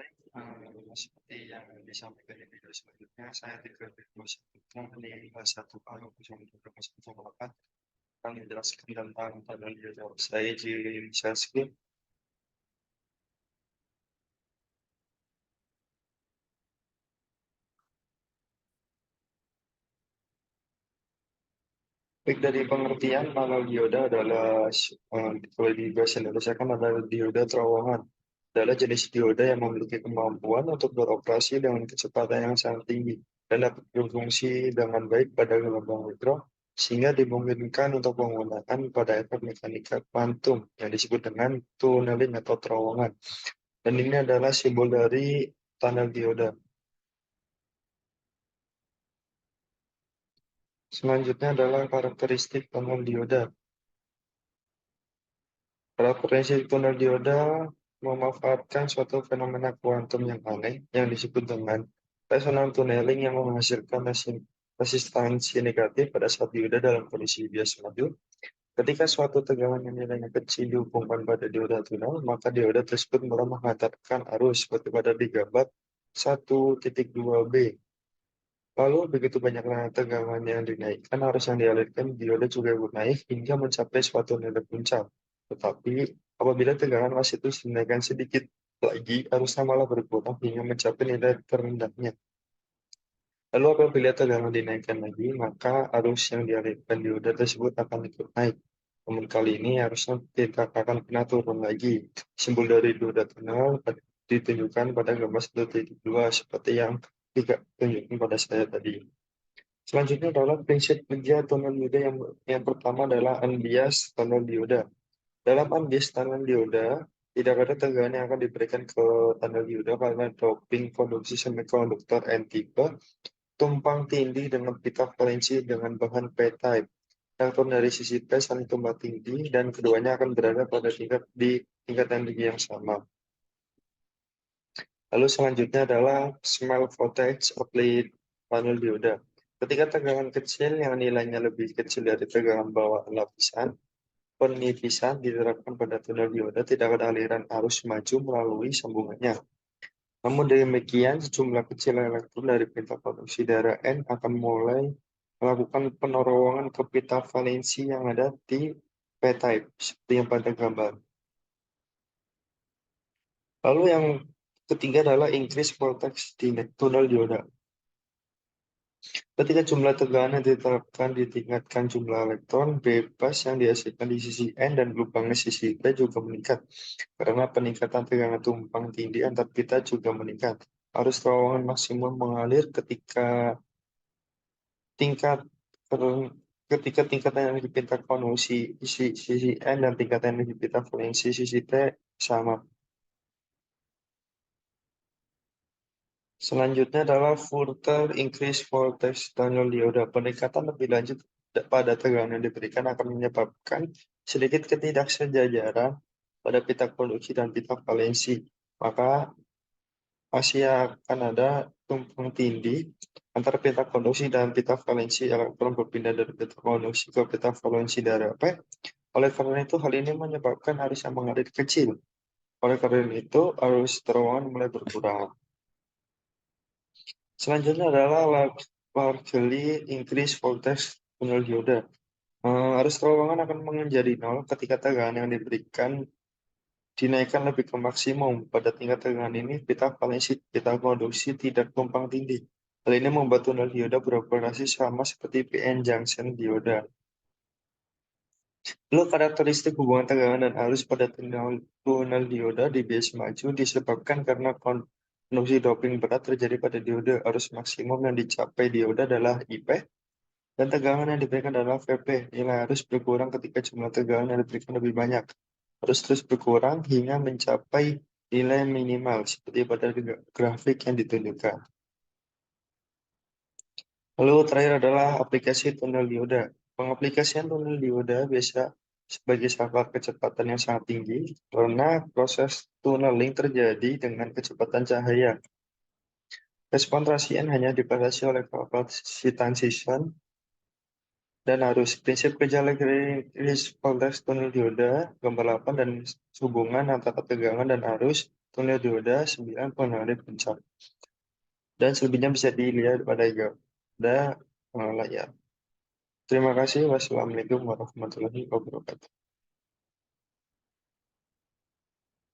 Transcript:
Baik, seperti yang disampaikan di video sebelumnya, saya Tika Firdaus Saputra dari kelas 1A Kampus akan menjelaskan tentang panel biodata. Saya Jim Saski. Baik, dari pengertian panel dioda adalah kalau di bahasa Indonesia kan adalah dioda terowongan. Adalah jenis dioda yang memiliki kemampuan untuk beroperasi dengan kecepatan yang sangat tinggi dan dapat berfungsi dengan baik pada gelombang mikro sehingga dimungkinkan untuk penggunaan pada efek mekanika kuantum yang disebut dengan tunneling atau terowongan. Dan ini adalah simbol dari panel dioda. Selanjutnya adalah karakteristik panel dioda. Karakteristik tunnel dioda memanfaatkan suatu fenomena kuantum yang aneh yang disebut dengan resonance tunneling yang menghasilkan resistansi negatif pada saat dioda dalam kondisi bias maju. Ketika suatu tegangan yang nilainya kecil dihubungkan pada dioda tunnel, maka dioda tersebut mulai menghantarkan arus seperti pada digambar 1.2b. Lalu begitu banyaknya tegangan yang dinaikkan, arus yang dialirkan dioda juga naik hingga mencapai suatu nilai puncak. Tetapi apabila tegangan masih terus dinaikkan sedikit lagi, arusnya malah berkurang hingga mencapai nilai terendahnya. Lalu apabila tegangan dinaikkan lagi, maka arus yang dialirkan dioda tersebut akan ikut naik. Namun kali ini arusnya tidak akan pernah turun lagi. Simbol dari dioda tunnel ditunjukkan pada gambar 1.2 seperti yang ditunjukkan pada saya tadi. Selanjutnya adalah prinsip kerja tunnel dioda yang pertama adalah unbiased tunnel dioda. Dalam unbiased tunnel dioda, tidak ada tegangan yang akan diberikan ke tunnel dioda karena doping conduksi semikonduktor N-type tumpang tindih dengan pita valensi dengan bahan P-type. Elektron dari sisi P saling tumpang tindih dan keduanya akan berada pada tingkat energi yang sama. Lalu selanjutnya adalah small voltage applied panel dioda. Ketika tegangan kecil yang nilainya lebih kecil dari tegangan bawaan lapisan, penipisan diterapkan pada tunnel dioda tidak ada aliran arus maju melalui sambungannya. Namun demikian, sejumlah kecil elektron dari pita valensi darah N akan mulai melakukan penorowangan ke pita valensi yang ada di P-type, seperti yang pada gambar. Lalu yang ketiga adalah increase voltage di tunnel dioda. Ketika jumlah tegangan yang diterapkan ditingkatkan jumlah elektron bebas yang dihasilkan di sisi N dan lubangnya sisi P juga meningkat. Karena peningkatan tegangan tumpang tindih antar pita juga meningkat. Arus terowongan maksimum mengalir tingkat ketika tingkat energi pita konduksi sisi N dan tingkat energi pita valensi sisi P sama. Selanjutnya adalah further increase voltage tunnel dioda. Peningkatan lebih lanjut pada tegangan yang diberikan akan menyebabkan sedikit ketidaksejajaran pada pita konduksi dan pita valensi. Maka masih akan ada tumpang tindih antara pita konduksi dan pita valensi. Elektron berpindah dari pita konduksi ke pita valensi darah P. Oleh karena itu, hal ini menyebabkan arus yang mengalir kecil. Oleh karena itu, arus terowongan mulai berkurang. Selanjutnya adalah largely increase voltage tunnel dioda. Arus terowongan akan menjadi nol ketika tegangan yang diberikan dinaikkan lebih ke maksimum. Pada tingkat tegangan ini, pita valensi pita konduksi tidak tumpang tindih. Hal ini membuat tunnel dioda beroperasi sama seperti PN junction dioda. Lalu karakteristik hubungan tegangan dan arus pada tunnel dioda di bias maju disebabkan karena konduksi doping berat terjadi pada dioda. Arus maksimum yang dicapai dioda adalah IP dan tegangan yang diberikan adalah VP. Nilai arus berkurang ketika jumlah tegangan yang diberikan lebih banyak. Arus terus berkurang hingga mencapai nilai minimal seperti pada grafik yang ditunjukkan. Lalu terakhir adalah aplikasi tunnel dioda. Pengaplikasian tunnel dioda biasa sebagai sahabat kecepatan yang sangat tinggi karena proses tunneling terjadi dengan kecepatan cahaya. Respon transien hanya dibatasi oleh kapasitas transition dan arus. Prinsip kerja voltage tunnel dioda, gambar 8 dan hubungan antara tegangan dan arus tunnel dioda, 9 pengenali puncak. Dan selebihnya bisa dilihat pada layar. Terima kasih. Wassalamualaikum warahmatullahi wabarakatuh.